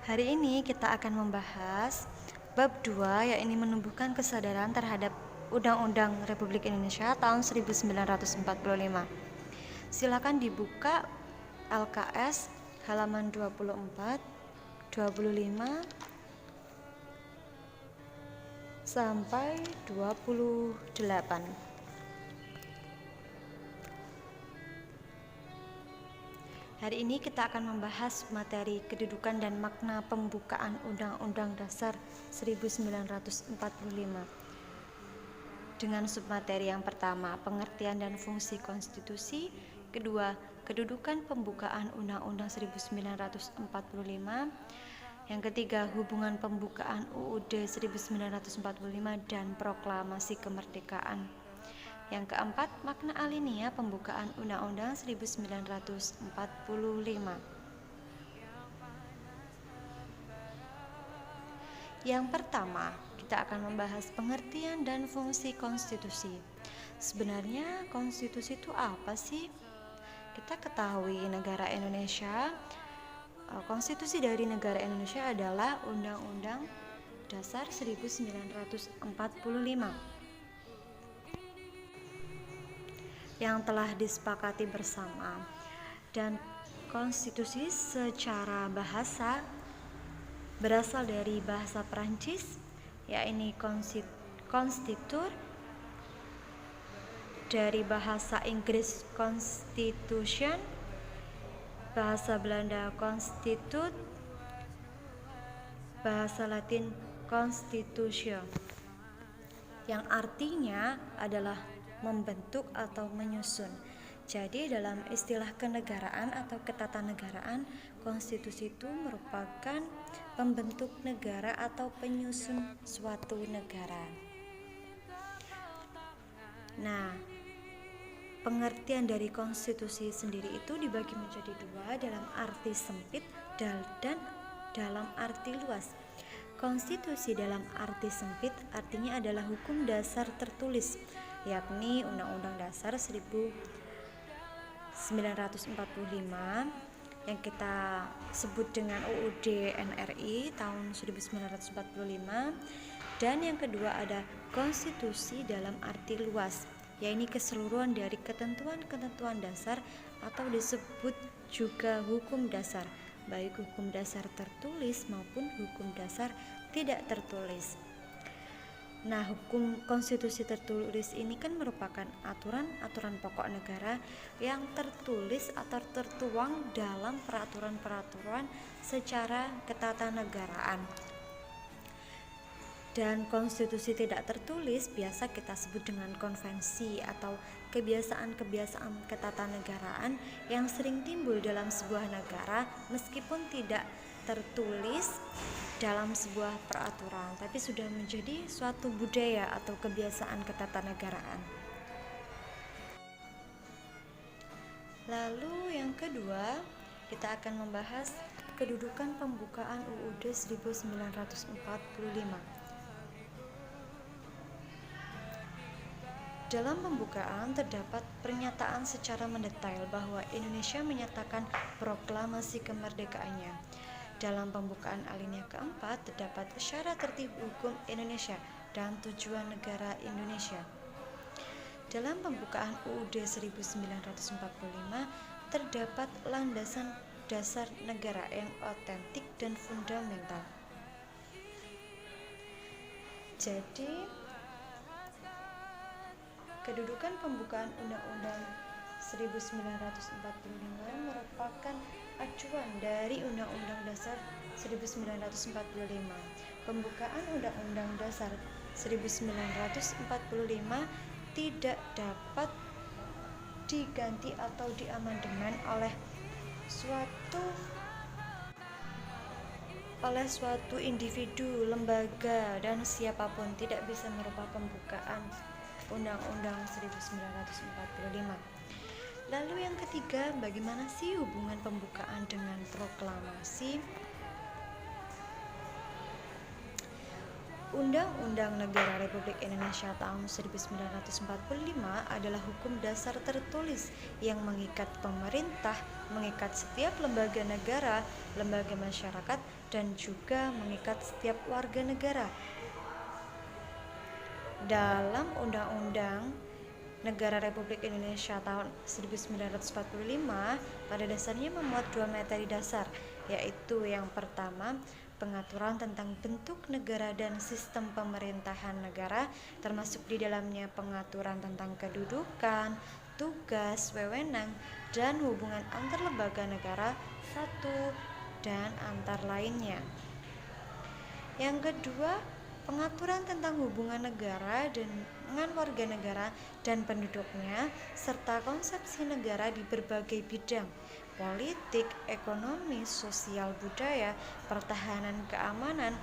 Hari ini kita akan membahas bab 2, yaitu menumbuhkan kesadaran terhadap Undang-Undang Republik Indonesia tahun 1945. Silakan dibuka LKS halaman 24, 25 sampai 28. Hari ini kita akan membahas materi kedudukan dan makna pembukaan Undang-Undang Dasar 1945 dengan submateri yang pertama, pengertian dan fungsi konstitusi, kedua, kedudukan pembukaan Undang-Undang 1945, yang ketiga, hubungan pembukaan UUD 1945 dan proklamasi kemerdekaan. Yang keempat, makna alinea pembukaan Undang-Undang 1945. Yang pertama, kita akan membahas pengertian dan fungsi konstitusi. Sebenarnya konstitusi itu apa sih? Kita ketahui negara Indonesia, konstitusi dari negara Indonesia adalah Undang-Undang Dasar 1945. Yang telah disepakati bersama, dan konstitusi secara bahasa berasal dari bahasa Prancis, yaitu konstitur, dari bahasa Inggris constitution, bahasa Belanda constitut, bahasa Latin constitutio, yang artinya adalah membentuk atau menyusun. Jadi dalam istilah kenegaraan atau ketatanegaraan, konstitusi itu merupakan pembentuk negara atau penyusun suatu negara. Nah, pengertian dari konstitusi sendiri itu dibagi menjadi dua, dalam arti sempit dan dalam arti luas. Konstitusi dalam arti sempit artinya adalah hukum dasar tertulis, yakni Undang-Undang Dasar 1945 yang kita sebut dengan UUD NRI tahun 1945. Dan yang kedua ada konstitusi dalam arti luas, yaitu keseluruhan dari ketentuan-ketentuan dasar atau disebut juga hukum dasar, baik hukum dasar tertulis maupun hukum dasar tidak tertulis. Nah, hukum konstitusi tertulis ini kan merupakan aturan-aturan pokok negara yang tertulis atau tertuang dalam peraturan-peraturan secara ketatanegaraan. Dan konstitusi tidak tertulis biasa kita sebut dengan konvensi atau kebiasaan-kebiasaan ketatanegaraan yang sering timbul dalam sebuah negara meskipun tidak tertulis dalam sebuah peraturan, tapi sudah menjadi suatu budaya atau kebiasaan ketatanegaraan. Lalu yang kedua, kita akan membahas kedudukan pembukaan UUD 1945. Dalam pembukaan terdapat pernyataan secara mendetail bahwa Indonesia menyatakan proklamasi kemerdekaannya. Dalam pembukaan alinea keempat terdapat syarat tertib hukum Indonesia dan tujuan negara Indonesia. Dalam pembukaan UUD 1945 terdapat landasan dasar negara yang otentik dan fundamental. Jadi, kedudukan pembukaan Undang-Undang 1945 merupakan acuan dari Undang-Undang Dasar 1945. Pembukaan Undang-Undang Dasar 1945 tidak dapat diganti atau diamandemen oleh suatu individu, lembaga, dan siapapun, tidak bisa merubah pembukaan Undang-Undang 1945. Lalu yang ketiga, bagaimana sih hubungan pembukaan dengan proklamasi? Undang-Undang Negara Republik Indonesia tahun 1945 adalah hukum dasar tertulis yang mengikat pemerintah, mengikat setiap lembaga negara, lembaga masyarakat, dan juga mengikat setiap warga negara. Dalam Undang-Undang Negara Republik Indonesia tahun 1945 pada dasarnya memuat dua materi dasar, yaitu yang pertama, pengaturan tentang bentuk negara dan sistem pemerintahan negara, termasuk di dalamnya pengaturan tentang kedudukan, tugas, wewenang, dan hubungan antar lembaga negara satu dan antar lainnya. Yang kedua, pengaturan tentang hubungan negara dengan warga negara dan penduduknya, serta konsepsi negara di berbagai bidang, politik, ekonomi, sosial, budaya, pertahanan, keamanan,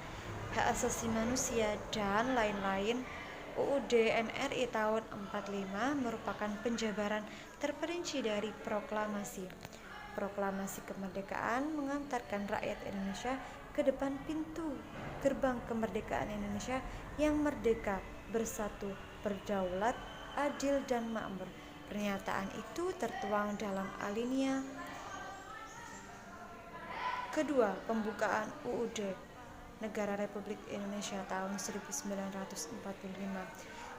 hak asasi manusia, dan lain-lain. UUD NRI tahun 45 merupakan penjabaran terperinci dari proklamasi. Proklamasi kemerdekaan mengantarkan rakyat Indonesia ke depan pintu gerbang kemerdekaan Indonesia yang merdeka, bersatu, berdaulat, adil, dan makmur. Pernyataan itu tertuang dalam alinea kedua pembukaan UUD Negara Republik Indonesia tahun 1945.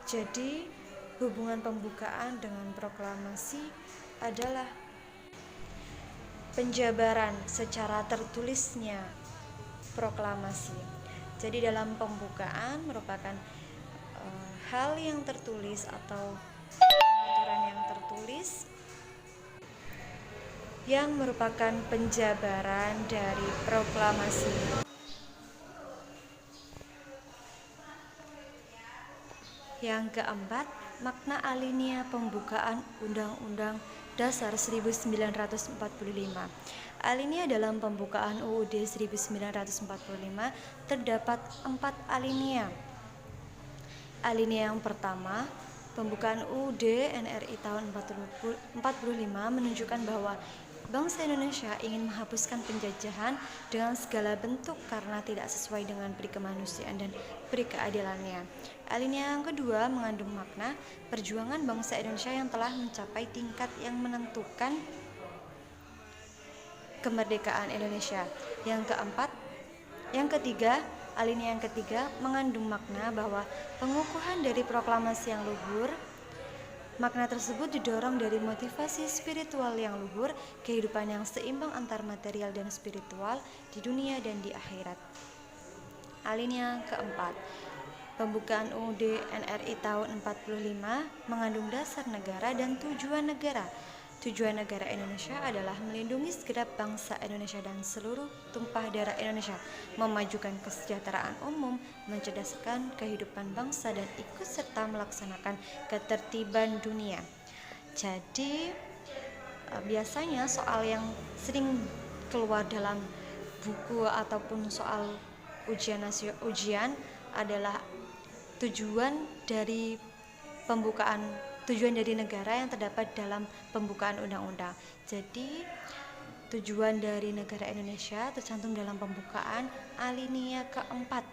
Jadi, hubungan pembukaan dengan proklamasi adalah penjabaran secara tertulisnya proklamasi. Jadi dalam pembukaan merupakan hal yang tertulis atau aturan yang tertulis yang merupakan penjabaran dari proklamasi. Yang keempat, makna alinea pembukaan Undang-Undang Dasar 1945. Alinea dalam pembukaan UUD 1945 terdapat 4 alinea. Alinea yang pertama, pembukaan UUD NRI tahun 45 menunjukkan bahwa bangsa Indonesia ingin menghapuskan penjajahan dengan segala bentuk karena tidak sesuai dengan peri kemanusiaan dan peri keadilannya. Alinea yang kedua mengandung makna perjuangan bangsa Indonesia yang telah mencapai tingkat yang menentukan kemerdekaan Indonesia. Yang ketiga, alinea yang ketiga mengandung makna bahwa pengukuhan dari proklamasi yang luhur. Makna tersebut didorong dari motivasi spiritual yang luhur, kehidupan yang seimbang antar material dan spiritual di dunia dan di akhirat. Alinea keempat, pembukaan UUD NRI tahun 45 mengandung dasar negara dan tujuan negara. Tujuan negara Indonesia adalah melindungi segenap bangsa Indonesia dan seluruh tumpah darah Indonesia, memajukan kesejahteraan umum, mencerdaskan kehidupan bangsa, dan ikut serta melaksanakan ketertiban dunia. Jadi biasanya soal yang sering keluar dalam buku ataupun soal ujian adalah tujuan dari negara yang terdapat dalam pembukaan undang-undang. Jadi tujuan dari negara Indonesia tercantum dalam pembukaan alinea keempat.